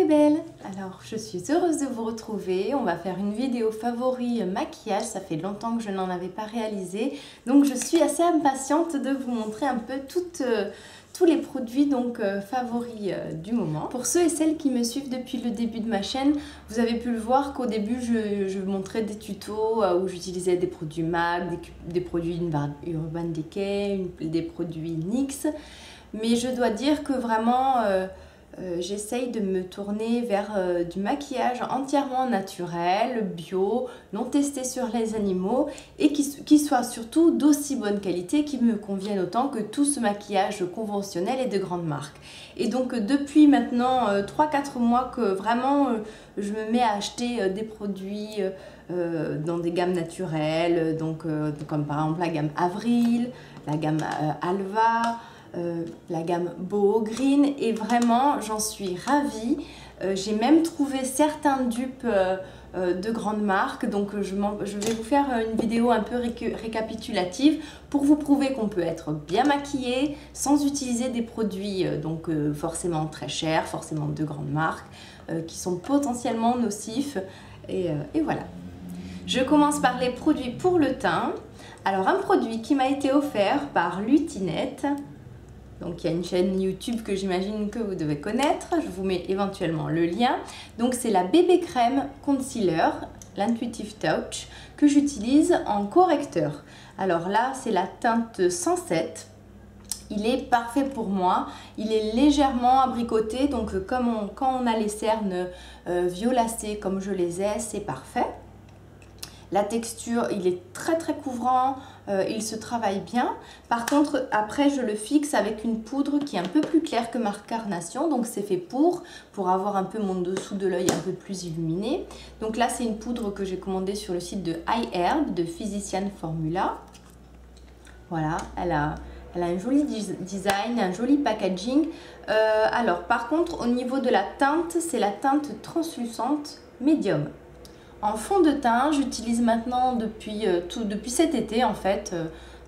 mes belles! Alors je suis heureuse de vous retrouver, on va faire une vidéo favori maquillage, ça fait longtemps que je n'en avais pas réalisé, donc je suis assez impatiente de vous montrer un peu tous les produits favoris du moment. Pour ceux et celles qui me suivent depuis le début de ma chaîne, vous avez pu le voir qu'au début je montrais des tutos où j'utilisais des produits MAC, des produits Urban Decay, des produits NYX, mais je dois dire que vraiment j'essaye de me tourner vers du maquillage entièrement naturel, bio, non testé sur les animaux et qui soit surtout d'aussi bonne qualité, qui me convienne autant que tout ce maquillage conventionnel et de grande marque. Et donc depuis maintenant 3-4 mois que vraiment je me mets à acheter des produits dans des gammes naturelles, comme par exemple la gamme Avril, la gamme Alva, la gamme Boho Green, et vraiment j'en suis ravie. J'ai même trouvé certains dupes de grandes marques, donc je vais vous faire une vidéo un peu récapitulative pour vous prouver qu'on peut être bien maquillé sans utiliser des produits forcément très chers, forcément de grandes marques, qui sont potentiellement nocifs, et voilà. Je commence par les produits pour le teint. Alors un produit qui m'a été offert par Lutinette. Donc il y a une chaîne YouTube que j'imagine que vous devez connaître, je vous mets éventuellement le lien. Donc c'est la BB Crème Concealer, l'Intuitive Touch, que j'utilise en correcteur. Alors là c'est la teinte 107, il est parfait pour moi, il est légèrement abricoté, donc quand on a les cernes violacées comme je les ai, c'est parfait. La texture, il est très couvrant, il se travaille bien. Par contre, après, je le fixe avec une poudre qui est un peu plus claire que ma carnation. Donc, c'est fait pour avoir un peu mon dessous de l'œil un peu plus illuminé. Donc là, c'est une poudre que j'ai commandée sur le site de iHerb de Physician Formula. Voilà, elle a un joli design, un joli packaging. Alors, par contre, au niveau de la teinte, c'est la teinte translucente médium. En fond de teint, j'utilise maintenant depuis cet été en fait,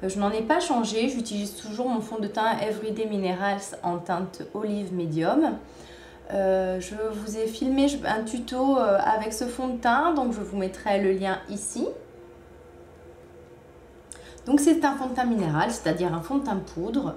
je n'en ai pas changé, j'utilise toujours mon fond de teint Everyday Minerals en teinte olive médium. Je vous ai filmé un tuto avec ce fond de teint, donc je vous mettrai le lien ici. Donc c'est un fond de teint minéral, c'est-à-dire un fond de teint poudre.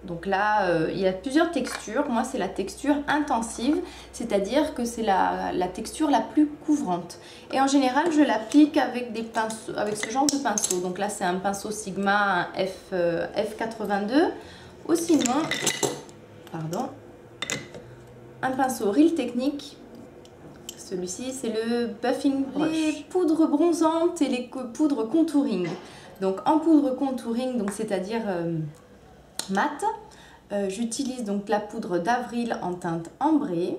Donc là, il y a plusieurs textures. Moi, c'est la texture intensive, c'est-à-dire que c'est la texture la plus couvrante. Et en général, je l'applique avec des pinceaux, avec ce genre de pinceau. Donc là, c'est un pinceau Sigma F82. Ou sinon, pardon, un pinceau Real Technique. Celui-ci, c'est le Buffing Brush. Les poudres bronzantes et les poudres contouring. Donc en poudre contouring, c'est-à-dire mat, j'utilise donc la poudre d'Avril en teinte ambrée.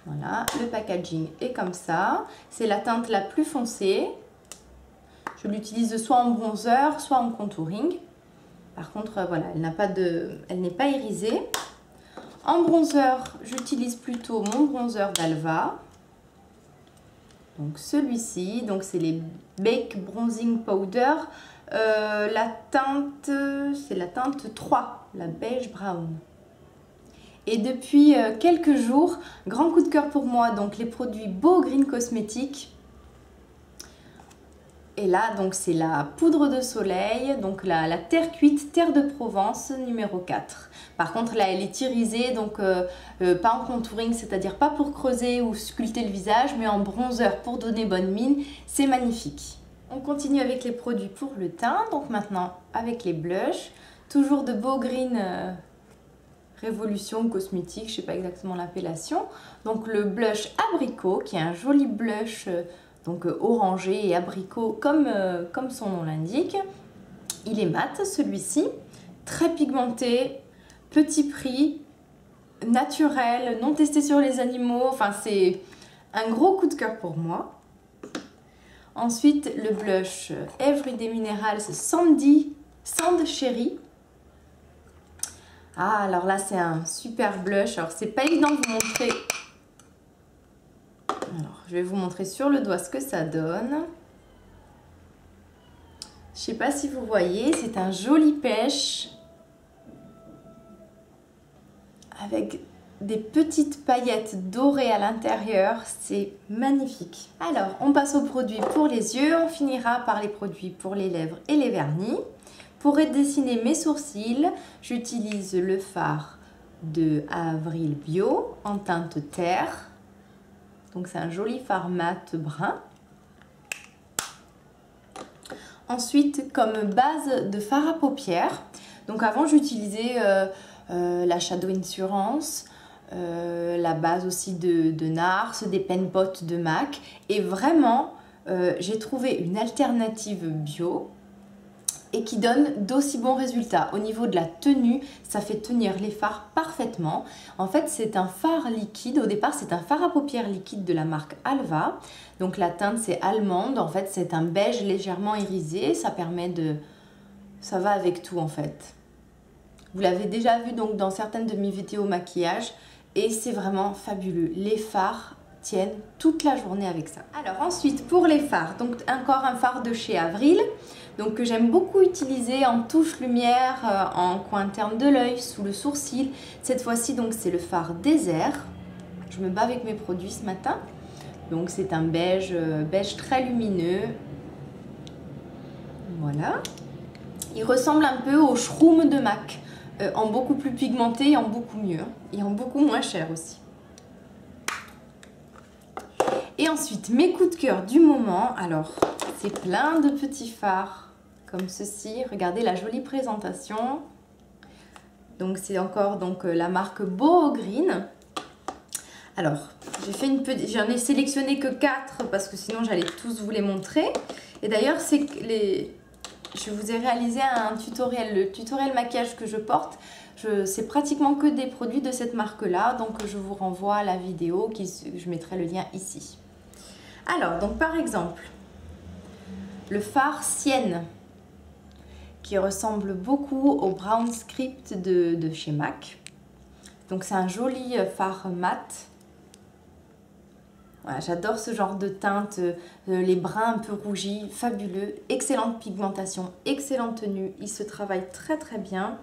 Voilà, le packaging est comme ça. C'est la teinte la plus foncée. Je l'utilise soit en bronzer, soit en contouring. Par contre, voilà, elle n'est pas irisée. En bronzer, j'utilise plutôt mon bronzer d'Alva. Donc celui-ci, donc c'est les Bake Bronzing Powder. La teinte, c'est la teinte 3, la beige brown. Et depuis quelques jours, grand coup de cœur pour moi, donc les produits Boho Green Cosmetics. Et là, donc c'est la poudre de soleil, donc la terre cuite, terre de Provence numéro 4. Par contre, là, elle est irisée, donc pas en contouring, c'est-à-dire pas pour creuser ou sculpter le visage, mais en bronzer pour donner bonne mine. C'est magnifique. On continue avec les produits pour le teint, donc maintenant avec les blushs, toujours de Boho Green Révolution Cosmétique, je ne sais pas exactement l'appellation. Donc le blush abricot, qui est un joli blush orangé et abricot comme son nom l'indique. Il est mat celui-ci, très pigmenté, petit prix, naturel, non testé sur les animaux, enfin c'est un gros coup de cœur pour moi. Ensuite, le blush Everyday Minerals Sand Cherry. Ah, alors là, c'est un super blush. Alors, c'est pas évident de vous montrer. Alors, je vais vous montrer sur le doigt ce que ça donne. Je sais pas si vous voyez, c'est un joli pêche avec des petites paillettes dorées à l'intérieur, c'est magnifique. Alors, on passe aux produits pour les yeux, on finira par les produits pour les lèvres et les vernis. Pour dessiner mes sourcils, j'utilise le fard de Avril Bio en teinte terre. Donc c'est un joli fard mat brun. Ensuite, comme base de fard à paupières, donc avant j'utilisais la Shadow Insurance, la base aussi de NARS, des Pen Pot de MAC. Et vraiment, j'ai trouvé une alternative bio et qui donne d'aussi bons résultats. Au niveau de la tenue, ça fait tenir les fards parfaitement. En fait, c'est un fard liquide. Au départ, c'est un fard à paupières liquide de la marque Alva. Donc la teinte, c'est allemande. En fait, c'est un beige légèrement irisé. Ça permet de... Ça va avec tout, en fait. Vous l'avez déjà vu donc dans certaines de mes vidéos maquillage. Et c'est vraiment fabuleux. Les fards tiennent toute la journée avec ça. Alors ensuite, pour les fards, donc encore un fard de chez Avril. Donc que j'aime beaucoup utiliser en touche lumière, en coin interne de l'œil, sous le sourcil. Cette fois-ci, donc c'est le fard désert. Je me bats avec mes produits ce matin. Donc c'est un beige, beige très lumineux. Voilà. Il ressemble un peu au Shroom de MAC, en beaucoup plus pigmenté et en beaucoup mieux. Et en beaucoup moins cher aussi. Et ensuite, mes coups de cœur du moment. Alors, c'est plein de petits fards comme ceci. Regardez la jolie présentation. Donc, c'est encore la marque Boho Green. Alors, j'en ai sélectionné que 4 parce que sinon, j'allais tous vous les montrer. Et d'ailleurs, je vous ai réalisé un tutoriel. Le tutoriel maquillage que je porte, c'est pratiquement que des produits de cette marque-là. Donc, je vous renvoie à la vidéo. Je mettrai le lien ici. Alors, donc par exemple, le fard Sienne, qui ressemble beaucoup au Brown Script de chez MAC. Donc c'est un joli fard mat. Voilà, j'adore ce genre de teinte, les bruns un peu rougis, fabuleux. Excellente pigmentation, excellente tenue, il se travaille très très bien.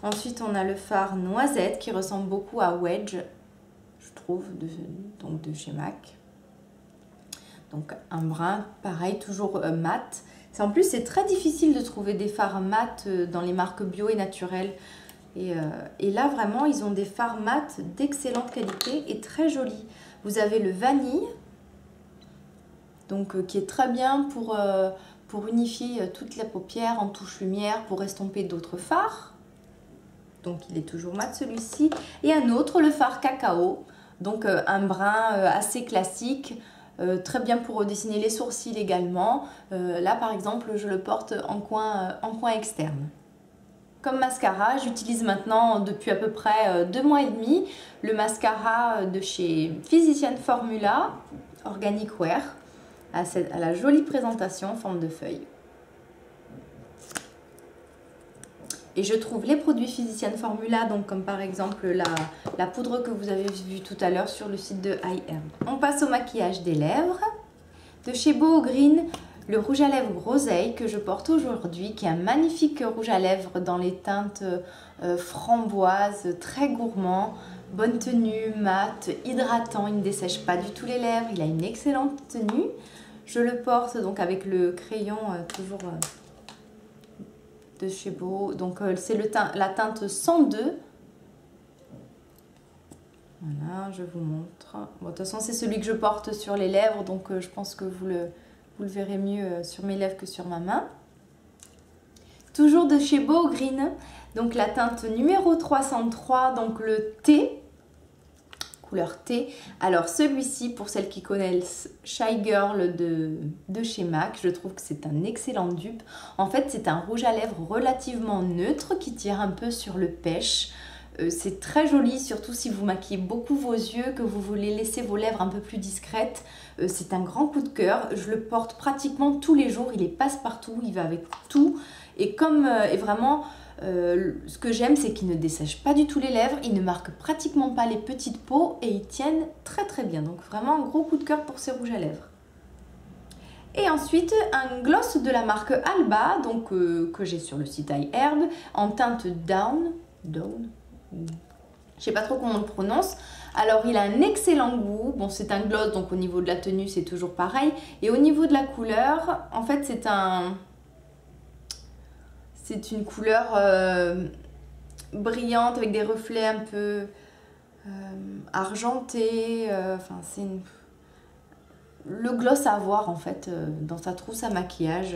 Ensuite, on a le fard Noisette, qui ressemble beaucoup à Wedge, je trouve, donc de chez MAC. Donc un brun, pareil, toujours mat. En plus, c'est très difficile de trouver des fards mat dans les marques bio et naturelles. Et là, vraiment, ils ont des fards mat d'excellente qualité et très jolis. Vous avez le vanille, donc qui est très bien pour unifier toute la paupière en touche lumière, pour estomper d'autres fards. Donc il est toujours mat celui-ci. Et un autre, le fard cacao, donc un brun assez classique. Très bien pour redessiner les sourcils également. Là par exemple je le porte en coin externe. Comme mascara, j'utilise maintenant depuis à peu près 2 mois et demi le mascara de chez Physician Formula Organic Wear à la jolie présentation en forme de feuille. Et je trouve les produits Physician Formula, donc comme par exemple la poudre que vous avez vue tout à l'heure sur le site de iHerb. On passe au maquillage des lèvres. De chez Boho Green, le rouge à lèvres Groseille que je porte aujourd'hui, qui est un magnifique rouge à lèvres dans les teintes framboise, très gourmand, bonne tenue, mat, hydratant, il ne dessèche pas du tout les lèvres, il a une excellente tenue. Je le porte donc avec le crayon toujours... de chez Boho, donc c'est la teinte 102. Voilà, je vous montre. Bon, de toute façon, c'est celui que je porte sur les lèvres, donc je pense que vous le verrez mieux sur mes lèvres que sur ma main. Toujours de chez Boho Green, donc la teinte numéro 303, donc le thé, couleur thé. Alors celui-ci, pour celles qui connaissent Shy Girl de chez MAC, je trouve que c'est un excellent dupe. En fait, c'est un rouge à lèvres relativement neutre qui tire un peu sur le pêche. C'est très joli, surtout si vous maquillez beaucoup vos yeux, que vous voulez laisser vos lèvres un peu plus discrètes. C'est un grand coup de cœur. Je le porte pratiquement tous les jours. Il est passe-partout, il va avec tout. Et vraiment... ce que j'aime, c'est qu'ils ne dessèchent pas du tout les lèvres, ils ne marquent pratiquement pas les petites peaux et ils tiennent très très bien. Donc vraiment un gros coup de cœur pour ces rouges à lèvres. Et ensuite un gloss de la marque Alba, donc que j'ai sur le site iHerb, en teinte Down. Je sais pas trop comment on le prononce. Alors il a un excellent goût. Bon, c'est un gloss, donc au niveau de la tenue c'est toujours pareil. Et au niveau de la couleur, en fait c'est une couleur brillante avec des reflets un peu argentés. Enfin, le gloss à avoir en fait dans sa trousse à maquillage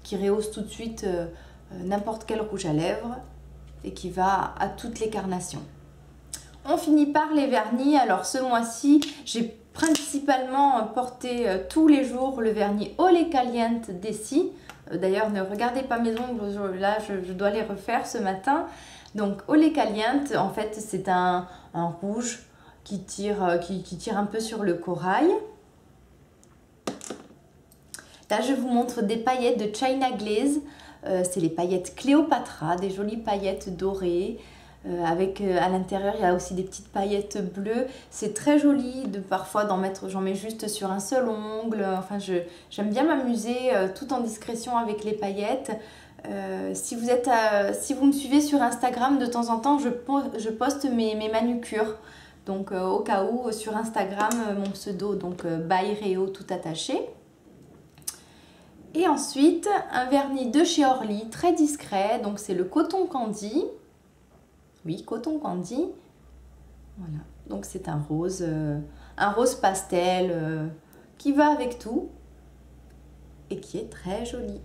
qui rehausse tout de suite n'importe quel rouge à lèvres et qui va à toutes les carnations. On finit par les vernis. Alors ce mois-ci, j'ai principalement porté tous les jours le vernis Ole Caliente d'Essie. D'ailleurs, ne regardez pas mes ongles, là je dois les refaire ce matin. Donc Ole Caliente, en fait, c'est un rouge qui tire un peu sur le corail. Là, je vous montre des paillettes de China Glaze. C'est les paillettes Cléopatra, des jolies paillettes dorées. Avec à l'intérieur, il y a aussi des petites paillettes bleues. C'est très joli parfois d'en mettre, j'en mets juste sur un seul ongle. Enfin, j'aime bien m'amuser tout en discrétion avec les paillettes. Si vous me suivez sur Instagram, de temps en temps, je poste mes manucures. Donc, au cas où, sur Instagram, mon pseudo, donc by Réo tout attaché. Et ensuite, un vernis de chez Orly, très discret. Donc, c'est le Coton Candy. Oui, Coton Candy. Voilà. Donc, c'est un rose pastel qui va avec tout et qui est très joli.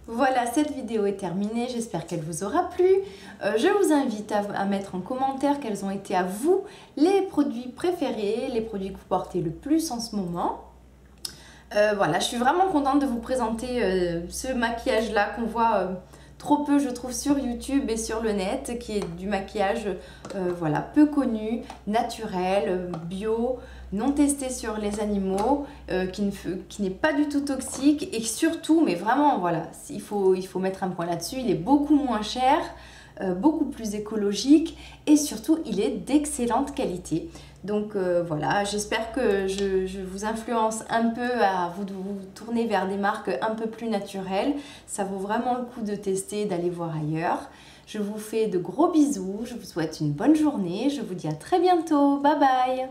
Voilà, cette vidéo est terminée, j'espère qu'elle vous aura plu. Je vous invite à mettre en commentaire quels ont été à vous les produits préférés, les produits que vous portez le plus en ce moment. Voilà, je suis vraiment contente de vous présenter ce maquillage-là qu'on voit trop peu, je trouve, sur YouTube et sur le net, qui est du maquillage voilà, peu connu, naturel, bio, non testé sur les animaux, qui n'est pas du tout toxique et surtout, mais vraiment, voilà, il faut mettre un point là-dessus, il est beaucoup moins cher, beaucoup plus écologique et surtout, il est d'excellente qualité. Donc voilà, j'espère que je vous influence un peu à vous tourner vers des marques un peu plus naturelles. Ça vaut vraiment le coup de tester, d'aller voir ailleurs. Je vous fais de gros bisous, je vous souhaite une bonne journée, je vous dis à très bientôt, bye bye!